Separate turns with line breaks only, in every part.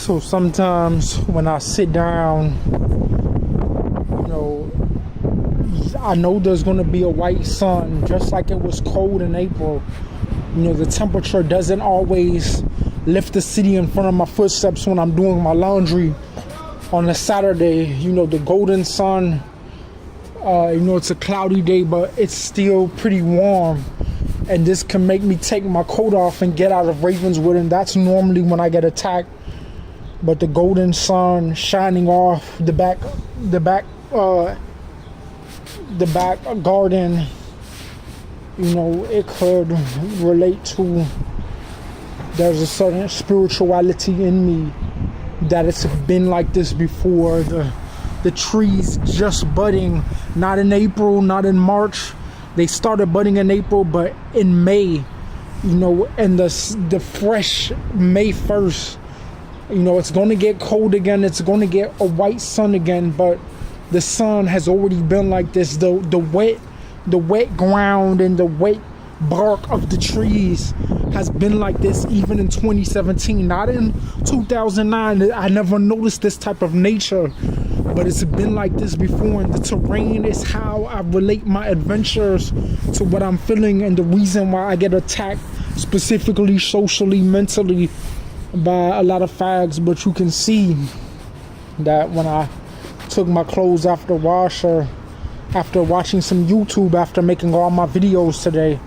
So sometimes when I sit down, you know, I know there's going to be a white sun, just like it was cold in April. You know, the temperature doesn't always lift the city in front of my footsteps when I'm doing my laundry on a Saturday. You know, the golden sun, you know, it's a cloudy day, but it's still pretty warm. And this can make me take my coat off and get out of Ravenswood, and that's normally when I get attacked. But the golden sun shining off the back garden, you know, it could relate to, there's a certain spirituality in me that it's been like this before. The trees just budding, not in April, not in March. They started budding in April, but in May, you know, and the fresh May 1st, you know, it's going to get cold again. It's going to get a white sun again, but the sun has already been like this. The wet ground and the wet bark of the trees has been like this even in 2017, not in 2009. I never noticed this type of nature, but it's been like this before. And the terrain is how I relate my adventures to what I'm feeling, and the reason why I get attacked specifically socially, mentally, by a lot of fags. But you can see that when I took my clothes after washer, after watching some YouTube, after making all my videos today,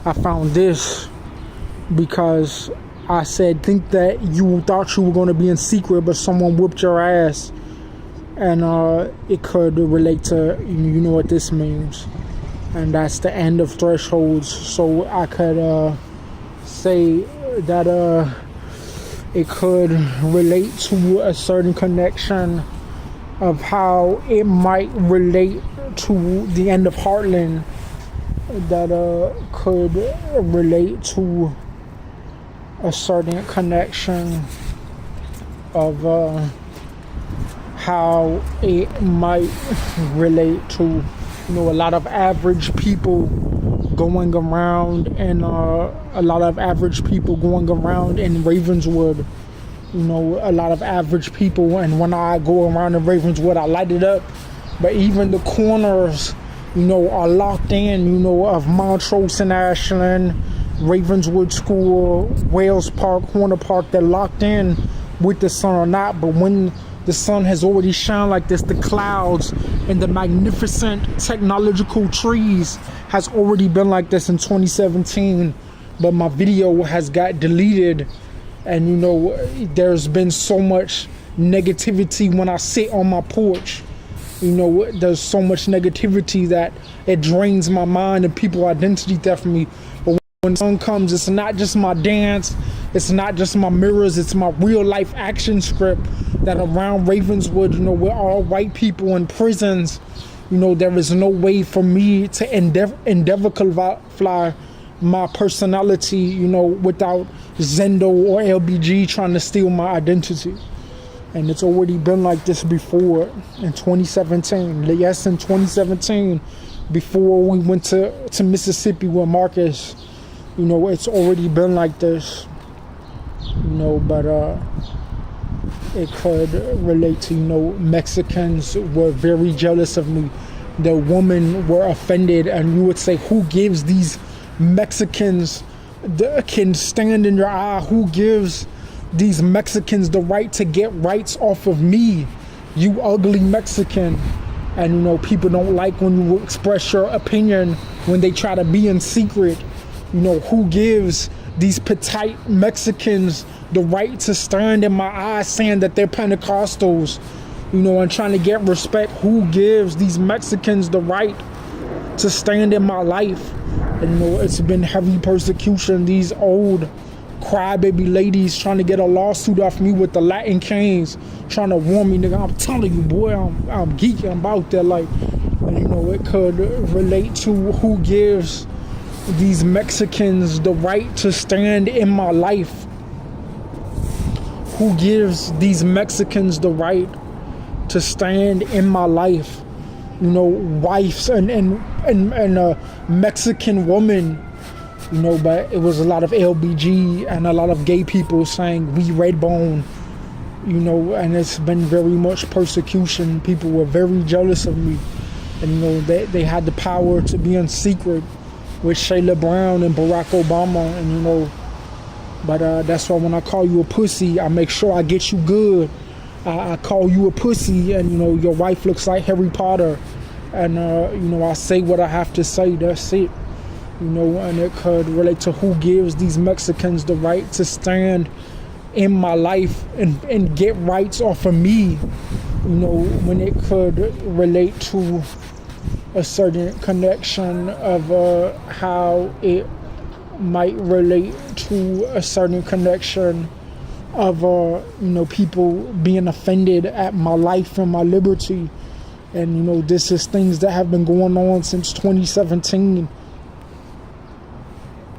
I found this because I said, think that you thought you were going to be in secret, but someone whooped your ass. And it could relate to, you know what this means. And that's the end of thresholds. So I could say that it could relate to a certain connection of how it might relate to the end of Heartland, that could relate to a certain connection of how it might relate to, you know, a lot of average people going around, and a lot of average people going around in Ravenswood. You know, a lot of average people, and when I go around in Ravenswood, I light it up. But even the corners, you know, are locked in, you know, of Montrose and Ashland, Ravenswood School, Wales Park, Horner Park. They're locked in with the sun or not. But when the sun has already shone like this, the clouds and the magnificent technological trees has already been like this in 2017. But my video has got deleted. And, you know, there's been so much negativity when I sit on my porch. You know, there's so much negativity that it drains my mind, and people identity theft me. But when the sun comes, it's not just my dance. It's not just my mirrors. It's my real life action script that around Ravenswood, you know, we're all white people in prisons. You know, there is no way for me to endeavor fly my personality, you know, without Zendo or LBG trying to steal my identity. And it's already been like this before in 2017. Yes, in 2017, before we went to Mississippi with Marcus, you know, it's already been like this. You know, but it could relate to, you know, Mexicans were very jealous of me. The women were offended, and you would say, who gives these Mexicans can stand in your eye? Who gives these Mexicans the right to get rights off of me? You ugly Mexican. And, you know, people don't like when you express your opinion when they try to be in secret. You know, who gives these petite Mexicans the right to stand in my eyes saying that they're Pentecostals, you know, and trying to get respect? Who gives these Mexicans the right to stand in my life? And, you know, it's been heavy persecution. These old crybaby ladies trying to get a lawsuit off me with the Latin Kings, trying to warn me, nigga. I'm telling you, boy, I'm geeking about that. Like, and, you know, it could relate to who gives these Mexicans the right to stand in my life. Who gives these Mexicans the right to stand in my life? You know, wives and a Mexican woman, you know, but it was a lot of LBG and a lot of gay people saying we red bone, and it's been very much persecution. People were very jealous of me, and they had the power to be in secret with Shayla Brown and Barack Obama, and but that's why when I call you a pussy, I make sure I get you good. I call you a pussy, and your wife looks like Harry Potter, and I say what I have to say. That's it. And it could relate to who gives these Mexicans the right to stand in my life and get rights off of me, when it could relate to a certain connection of how it might relate to a certain connection of people being offended at my life and my liberty. And this is things that have been going on since 2017.